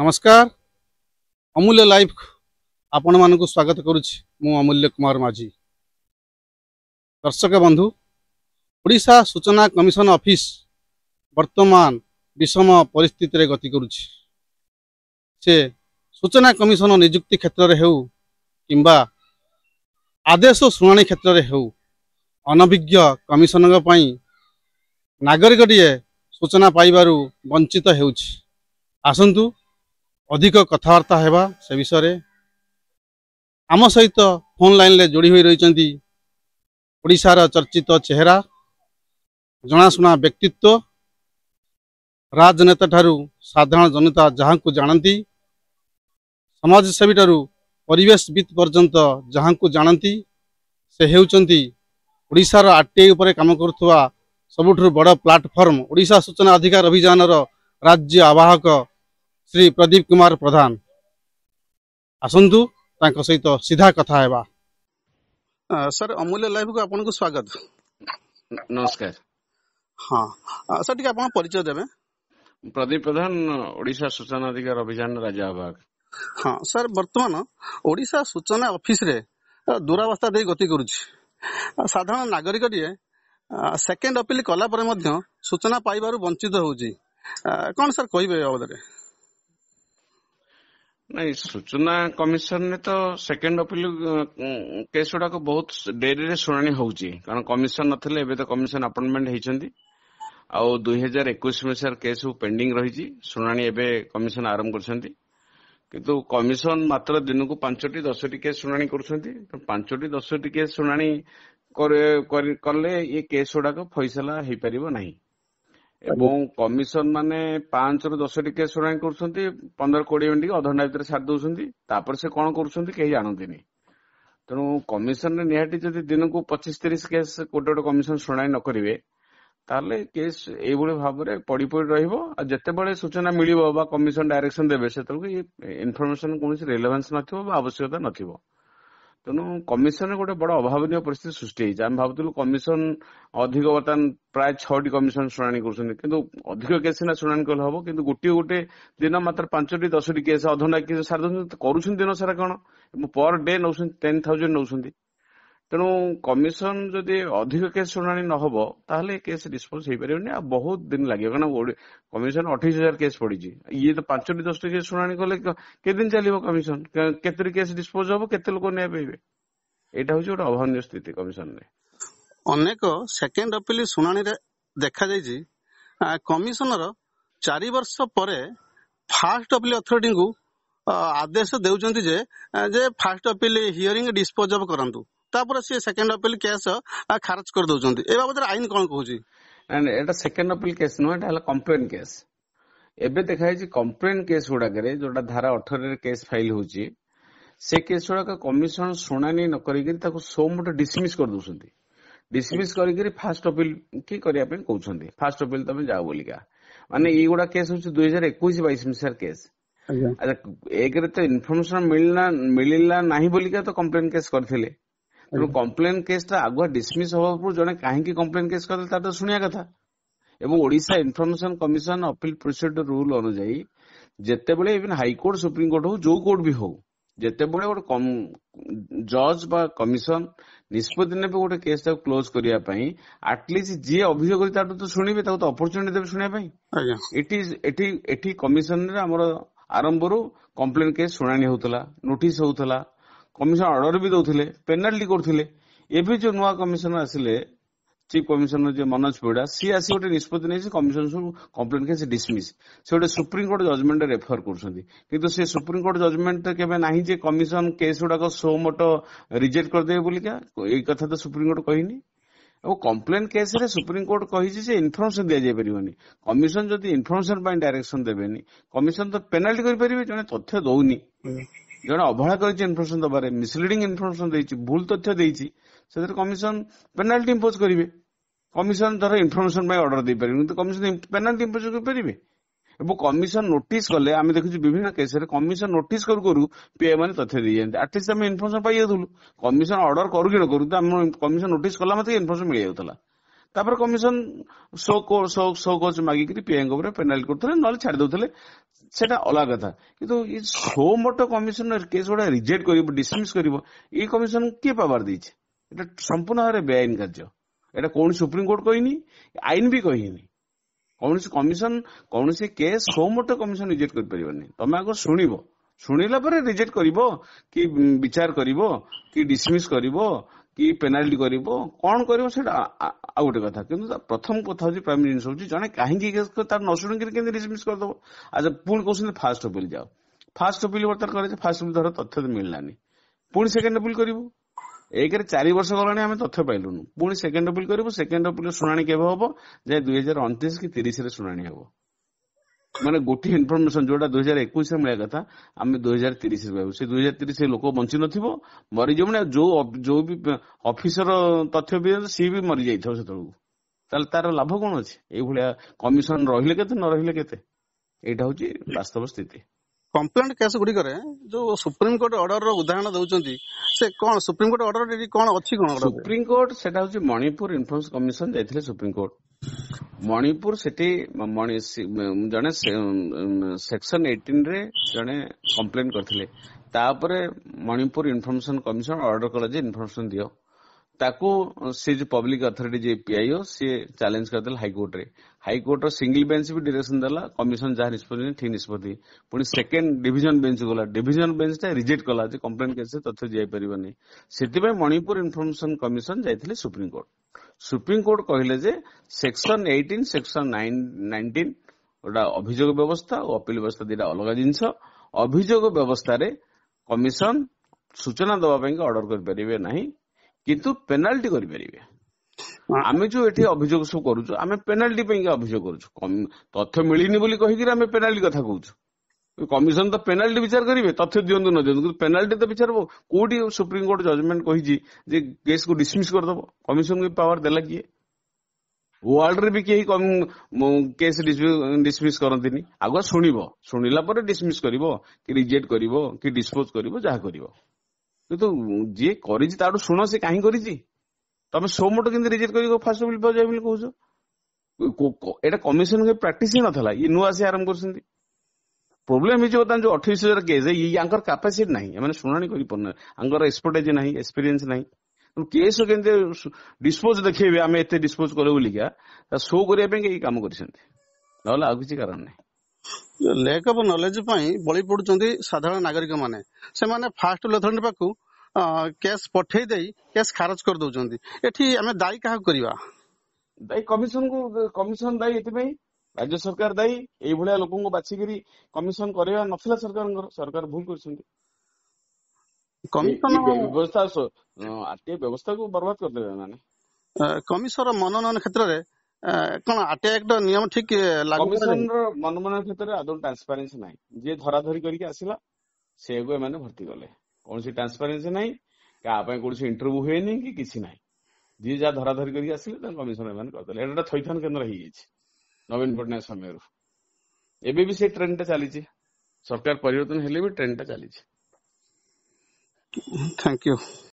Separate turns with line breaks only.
नमस्कार अमूल्य लाइव आपण मानक स्वागत करुच्ची मु अमूल्य कुमार माझी। दर्शक बंधु ओडिशा सूचना कमिशन ऑफिस वर्तमान विषम परिस्थिति रे गति करुच्ची। से सूचना कमिशन नियुक्ति क्षेत्र में हेउ किंबा आदेश शुणाणी क्षेत्र में हेउ अनभिज्ञ कमिशनर पई नागरिकटिए सूचना पाइबारु वंचित हेउछि। आसंतु अधिक कथबार्ता हेबा से विषय आम सहित फोन लाइन ले जोड़ी हुई रही ओडिशार चर्चित चेहरा जनाशुना व्यक्तित्व राजनेता ठारू साधारण जनता जहाँ को जानती समाजसेवी ठारू परिवेशविद पर्यंत जहाँ को जानती से हेउचंती ओडिशार आरटीआई उपरे काम करुवा सबुठु बड़ प्लाटफर्म ओडिशा सूचना अधिकार अभियान राज्य आवाहक श्री प्रदीप कुमार प्रधान। आसंतु तांको सहित सीधा कथा हेबा। सर अमूल्य लाइव को आपन को स्वागत।
नमस्कार।
हाँ सर टिके आपन परिचय देबे।
प्रदीप प्रधान ओडिशा सूचना अधिकार अभियान राज्य आवाहक।
हाँ सर वर्तमान ओडिशा सूचना ऑफिस रे दुरावस्था दे गति करुछि। साधारण नागरिक टिए सेकेंड अपील कला परे मध्य सूचना पाइबारु वंचित होउछि। कोन सर कहिबे अवदरे?
नहीं सूचना कमिशन ने तो सेकेंड अपील केस गुड़ा बहुत डेरी रे शुणाणी होउची कारण कमिशन नथिले एबे तो कमिशन अपॉइंटमेंट हेइचंदी आ 2021 मसियार केस पेंडिंग रही शुणाणी एबे कमिशन आरंभ करछंती किंतु कमिशन मात्र दिन को 5टी 10टी केस शुणाणी करछंती। तो 5टी 10टी केस शुणाणी करले ये केस गुड़ा फैसला हेइ परिबो नाही एवं कमिशन माने 5 ରୁ 10ଟି केस शुणाणी करछंती 15-20 मिनिट अधघंटा भीतर छाड़ दउछंती तापर से कोन करछंती केही जानंतीनी। तेणु कमिशन ने निहाटी जदि दिन को 25-30 केस कोटे कमिशन शुणाणी न करिवे ताले केस एभଳି भाबरे पड़ी पड़ी रहिबो आ जते बळे सूचना मिलिबो बा कमिशन डायरेक्शन देबे सेतलको इनफॉरमेशन कोनसी रिलेवेंस नथिबो बा आवश्यकता नथिबो। तेणु कमिशन गोटे बड़ अभावन परिस्थिति सृष्टि होती आम भावुलु कमिशन अधिक बर्तमान प्राय 6टी कमिशन शुणाणी कर अधिक केस सीना शुणाणी कले हम कि गोटे गोटे दिन मात्र 5टी 10टी केस अधघंटा सारी कर दिन सारा कौन पर डे नौ 10,000 नौ। तेणु कमिशन जदि अधिक केस शुणाणी न हो ताहले केस डिस्पोज हो पारे बहुत दिन लगे कारण कमिशन 28,000 केस पड़ी ये तो 5टी 10टी केस शुणाणी कले के दिन चलो कमिशन केतरी केस डिस्पोज हम केते लोक न्याय पाइबे एटा होची गोटे अभावनीय स्थिति कमिशन ने
अनेक सेकेंड अपील शुणाणी रे देखा जायछि कमिशनर 4 वर्ष परे फास्ट अपील अथॉरिटी को आदेश देउचंती जे first appeal hearing dispose of करंतु तापर से सेकेंड अपील केस खारज कर दउचंती ए बाबत आईन कोन कहूची?
एटा सेकेंड अपील केस नो एटा कंप्लेन केस एबे देखाई जे कंप्लेन केस गुडा करे जोटा धारा 18 रे केस फाइल होची से केस गुडा कमिशन शुणाणी न करिक ताको सोमट डिसमिस कर दउचंती डिसमिस करिक फास्ट अपील की करिया पे कहउचंती फास्ट अपील तमे जाओ बोलिका माने ई गुडा केस होची 2021-22 मसियार केस। अच्छा एक रे तो इन्फॉर्मेशन मिलला नाही बोलिका तो कंप्लेन केस करथिले तेणु कंप्लेन केसटा आगुआ डिसमिस हवा जड़े कहीं कंप्लेन केस करते तार शुणिया कथा एवं Odisha information commission appeal procedure rule अनुଯାयी जेतेबेले इवन हाईकोर्ट सुप्रीम कोर्ट हो जो कोर्ट भी हो जेतेबेले गोटे जज बा कमिशन निष्पत्ति ने गोटे केस क्लोज करिया पई एटलिस्ट जी अभियोग करी तो शुणिबे तो अपॉर्चुनिटी देबे शुणिया पई एटी कमिशन रे हमर आरंभरू कंप्लेन केस शुणाणी होतला नोटिस होतला कमिशन ऑर्डर भी दौले पेनाल्टी करथिले एबे जो नुआ कमिशनर आसिले चीफ कमिशनर जो मनोज परिडा सी आसी गोटे निष्पत्ति नहीं कमिशन कंप्लेन केस डिसमिस से गोटे सुप्रीम कोर्ट जजमेंट रेफर करछंती किंतु से सुप्रीम कोर्ट जजमेंट केबे नाही जे कमिशन केस गुडा सो मट रिजेक्ट कर देबे बोली क्या ए कथा तो सुप्रीम कोर्ट कहिनी और कंप्लेन केस रे सुप्रीम कोर्ट कहि जे इनफॉरमेशन दिया जाय परिबनी कमिशन जदि इनफॉरमेशन पय डायरेक्शन देबेनी कमिशन तो पेनाल्टी करि परिबे जने तथ्य दउनी जड़े अवहेला कर इनफॉरमेशन दबारे मिसलीडिंग इनफॉरमेशन देछि भूल तथ्य देछि से कमिशन पेनाल्टी इंपोज करिवे कमिशन धर इनफॉरमेशन पय ऑर्डर दे परिबे तो कमिशन पेनाल्टी इंपोज कर परिबे एवं कमिशन नोटिस कले आम देखुଛୁ विभिन्न केस रे कमिशन नोटिस करू करू पीए माने तथ्य दे जाते एटलिस्ट आम इनफॉरमेशन पाई जाउथुलु कमिशन ऑर्डर करू कि न करू तो कमिशन नोटिस कला मते इनफॉरमेशन मिल जाउतला ତାପରେ କମିଶନ ସୋ କୋଚ୍ ମାଗିକିରି ପିଆଇଙ୍କ ଉପରେ ପେନାଲ୍ଟି କରୁଥିଲେ, ନହେଲେ ଛାଡି ଦଉଥିଲେ, ସେଟା ଅଲଗା କଥା। କିନ୍ତୁ ଏ ସୋ ମୋଟୋ କମିଶନ କେସ୍ ଗୁଡା ରିଜେକ୍ଟ କରିବ, ଡିସମିସ୍ କରିବ, ଏଇ କମିଶନ କିଏ ପାୱାର ଦେଇଛି? ଏଟା ସମ୍ପୂର୍ଣ୍ଣ ଭାବରେ ବେଆଇନ କାର୍ଯ୍ୟ। ଏଟା କୌଣସି ସୁପ୍ରିମକୋର୍ଟ କହିନି, ଆଇନ ବି କହିନି। କୌଣସି କମିଶନ କୌଣସି case suo motu commission reject କରିପାରିବନି। ତମେ ଆଗ ଶୁଣିବ, ଶୁଣିଲା ପରେ ରିଜେକ୍ଟ କରିବ କି ବିଚାର କରିବ କି ଡିସମିସ୍ କରିବ କି ପେନାଲ୍ଟି କରିବ, କଣ କରିବ ସେଟା ଆଉ ଗୋଟେ କଥା। କିନ୍ତୁ ପ୍ରଥମ କଥା ହଉଛି, ପ୍ରାଇମ ଜିନିଷ ହଉଛି, ଜଣେ କାହିଁକି ତାର ନ ଶୁଣିକିରି କେମିତି ଡିସମିସ୍ କରିଦବ? ଆଚ୍ଛା, ପୁଣି କହୁଛନ୍ତି ଫାଷ୍ଟ ଅପିଲ ଯାଅ। ଫାଷ୍ଟ ଅପିଲ ବର୍ତ୍ତମାନ କରାଯାଏ, ଫାଷ୍ଟ ଅପିଲ ଧର ତଥ୍ୟ ମିଳିଲାନି, ପୁଣି ସେକେଣ୍ଡ ଅପିଲ କରିବୁ। ଏକରେ 4 ବର୍ଷ ଗଲାଣି ଆମେ ତଥ୍ୟ ପାଇଲୁନୁ, ପୁଣି ସେକେଣ୍ଡ ଅପିଲ କରିବୁ। ସେକେଣ୍ଡ ଅପିଲ ଶୁଣାଣି କେବେ ହବ? ଯେ 2029 କି 30 ରେ ଶୁଣାଣି ହବ। ମାନେ ଗୋଟିଏ ଇନଫର୍ମେସନ ଯୋଉଟା 2021 ରେ ମିଳିବା କଥା, ଆମେ 2030 ରେ ପାଇବୁ। ସେ 2030 ଲୋକ ବଞ୍ଚି ନଥିବ, ମରିଯିବ। ନା ଯୋଉ ବି ଅଫିସର ତଥ୍ୟ ବି ସିଏ ବି ମରିଯାଇଥିବ ସେତେବେଳକୁ, ତାହେଲେ ତାର ଲାଭ କଣ ଅଛି? ଏଇଭଳିଆ କମିଶନ ରହିଲେ କେତେ, ନ ରହିଲେ କେତେ, ଏଇଟା ହଉଛି ବାସ୍ତବ ସ୍ଥିତି।
କମ୍ପ୍ଲେଣ୍ଟ କେସ୍ ଗୁଡିକରେ ଯୋଉ ସୁପ୍ରିମକୋର୍ଟ ଅର୍ଡର ଉଦାହରଣ ଦଉଛନ୍ତି, ସେ କଣ ସୁପ୍ରିମକୋର୍ଟ ଅର୍ଡର କଣ ଅଛି? କଣ
ସୁପ୍ରିମକୋର୍ଟ ସେଟା ହଉଛି ମଣିପୁର ଇନଫର୍ମେସନ କମିଶନ ଯାଇଥିଲେ ସୁପ୍ରିମକୋର୍ଟ। ମଣିପୁର ସେଠି ଜଣେ ସେକ୍ସନ 18 ରେ ଜଣେ କମ୍ପ୍ଲେନ କରିଥିଲେ। ତାପରେ ମଣିପୁର ଇନଫର୍ମେସନ କମିଶନ ଅର୍ଡର କଲା ଯେ ଇନଫର୍ମେସନ ଦିଅ। ତାକୁ ସେ ଯୋଉ ପବ୍ଲିକ ଅଥରିଟି ଯେ ପିଆଇଓ ସିଏ ଚ୍ୟାଲେଞ୍ଜ କରିଦେଲା ହାଇକୋର୍ଟରେ। ହାଇକୋର୍ଟର ସିଙ୍ଗଲ ବେଞ୍ଚ ବି ଡିରେକ୍ସନ ଦେଲା, କମିଶନ ଯାହା ନିଷ୍ପତ୍ତି ଠିକ ନିଷ୍ପତ୍ତି। ପୁଣି ସେକେଣ୍ଡ ଡିଭିଜନ ବେଞ୍ଚ ଗଲା, ଡିଭିଜନ ବେଞ୍ଚଟା ରିଜେକ୍ଟ କଲା ଯେ କମ୍ପ୍ଲେନ କେସରେ ତଥ୍ୟ ଦିଆଯାଇପାରିବନି। ସେଥିପାଇଁ ମଣିପୁର ଇନଫର୍ମେସନ କମିଶନ ଯାଇଥିଲେ ସୁପ୍ରିମକୋର୍ଟ। ସୁପ୍ରିମକୋର୍ଟ କହିଲେ ଯେ ସେକ୍ସନ 18 ସେକ୍ସନ 19 ଗୋଟା ଅଭିଯୋଗ ବ୍ୟବସ୍ଥା ଓ ଅପିଲ ବ୍ୟବସ୍ଥା ଦିଟା ଅଲଗା ଜିନିଷ। ଅଭିଯୋଗ ବ୍ୟବସ୍ଥାରେ କମିଶନ ସୂଚନା ଦେବା ପାଇଁ ଅର୍ଡର କରିପାରିବେ ନାହିଁ, କିନ୍ତୁ ପେନାଲ୍ଟି କରିପାରିବେ। ଆମେ ଯୋଉ ଏଠି ଅଭିଯୋଗ ସବୁ କରୁଛୁ, ଆମେ ପେନାଲ୍ଟି ପାଇଁ ଅଭିଯୋଗ କରୁଛୁ। ତଥ୍ୟ ମିଳିନି ବୋଲି କହିକି ଆମେ ପେନାଲ୍ଟି କଥା କହୁଛୁ। କମିଶନ ତ ପେନାଲ୍ଟି ବିଚାର କରିବେ, ତଥ୍ୟ ଦିଅନ୍ତୁ ନ ଦିଅନ୍ତୁ, କିନ୍ତୁ ପେନାଲ୍ଟି ତ ବିଚାର ହବ। କୋଉଠି ସୁପ୍ରିମକୋର୍ଟ ଜଜମେଣ୍ଟ କହିଛି ଯେ କେସକୁ ଡିସମିସ୍ କରିଦବ? କମିଶନକୁ ପାୱାର ଦେଲା କିଏ? ୱାର୍ଲଡରେ ବି କେହି କେସ୍ ଡିସମିସ୍ କରନ୍ତିନି। ଆଗୁଆ ଶୁଣିବ, ଶୁଣିଲା ପରେ ଡିସମିସ୍ କରିବ କି ରିଜେକ୍ଟ କରିବ କି ଡିସ୍ପୋଜ କରିବ, ଯାହା କରିବ। କିନ୍ତୁ ଯିଏ କରିଛି ତାଠୁ ଶୁଣ, ସେ କାହିଁ କରିଛି। ତମେ ସୋ ମୋଟୋ କେମିତି ରିଜେକ୍ଟ କରିବ ଫାଷ୍ଟ ଅପିଲ ଯାଏ ବୋଲି କହୁଛ? ଏଇଟା କମିଶନ ପ୍ରାକ୍ଟିସ ହିଁ ନଥିଲା, ଇଏ ନୂଆ ଆସି ଆରମ୍ଭ କରୁଛନ୍ତି। ପ୍ରୋବ୍ଲେମ ହେଇଛି ବର୍ତ୍ତମାନ ଯୋଉ 28,000 କେସ୍, ୟାଙ୍କର କାପାସିଟି ନାହିଁ, ଏମାନେ ଶୁଣାଣି କରିପାରୁନାହାନ୍ତି, ତାଙ୍କର ଏକ୍ସପର୍ଟାଇଜ ନାହିଁ, ଏକ୍ସପିରିଏନ୍ସ ନାହିଁ। କେସ୍ କେମିତି ଡିସ୍ପୋଜ ଦେଖେଇବେ, ଆମେ ଏତେ ଡିସ୍ପୋଜ କଲେ ବୋଲିକା ଶୋ କରିବା ପାଇଁ କେହି କାମ କରିଛନ୍ତି, ନହେଲେ ଆଉ କିଛି କାରଣ ନାହିଁ।
ଲ୍ୟାକ୍ ଅଫ୍ ନଲେଜ ପାଇଁ ବଳି ପଡୁଛନ୍ତି ସାଧାରଣ ନାଗରିକ ମାନେ। ସେମାନେ ଫାଷ୍ଟ ଅଥରିଟି ପାଖକୁ କେସ୍ ପଠେଇ ଦେଇ କେସ୍ ଖାରଜ କରିଦଉଛନ୍ତି। ଏଠି ଆମେ ଦାୟୀ କାହାକୁ କରିବା?
ଦାୟୀ କମିଶନକୁ। କମିଶନ ଦାୟୀ ଏଥିପାଇଁ, ରାଜ୍ୟ ସରକାର ଦାୟୀ। ଏଇଭଳିଆ ଲୋକଙ୍କୁ ବାଛିକିରି କମିଶନ କରିବା ନଥିଲା ସରକାରଙ୍କର, ସରକାର ଭୁଲ କରିଛନ୍ତି।
କମିଶନ
ଆରଟିଆଇ ବ୍ୟବସ୍ଥାକୁ ବରବାଦ କରିଦେବେ ମାନେ।
କମିଶନର ମନୋନୟନ କ୍ଷେତ୍ରରେ କଣ ଆରଟିଆଇ ଆକ୍ଟ ନିୟମ ଠିକ ଲାଗୁ?
କମିଶନର ମନୋନୟନ କ୍ଷେତ୍ରରେ ଆଦୌ ଟ୍ରାନ୍ସପାରେନ୍ସି ନାହିଁ। ଯିଏ ଧରାଧରି କରିକି ଆସିଲା ସେକୁ ଏମାନେ ଭର୍ତ୍ତି କଲେ। କୌଣସି ଟ୍ରାନ୍ସପାରେନ୍ସି ନାହିଁ, କାହା ପାଇଁ କୌଣସି ଇଣ୍ଟରଭ୍ୟୁ ହୁଏନି କି କିଛି ନାହିଁ। ଯିଏ ଯାହା ଧରାଧରି କରିକି ଆସିଲେ ତାଙ୍କୁ କମିଶନ ଏମାନେ କରିଦେଲେ। ଏଟା ଗୋଟେ ଥଇଥାନ କେନ୍ଦ୍ର ହେଇଯାଇଛି ନବୀନ ପଟ୍ଟନାୟକ ସମୟରୁ। ଏବେ ବି ସେ ଟ୍ରେଣ୍ଡଟା ଚାଲିଛି, ସରକାର ପରିବର୍ତ୍ତନ ହେଲେ ବି ଟ୍ରେଣ୍ଡଟା ଚାଲିଛି।
Thank you.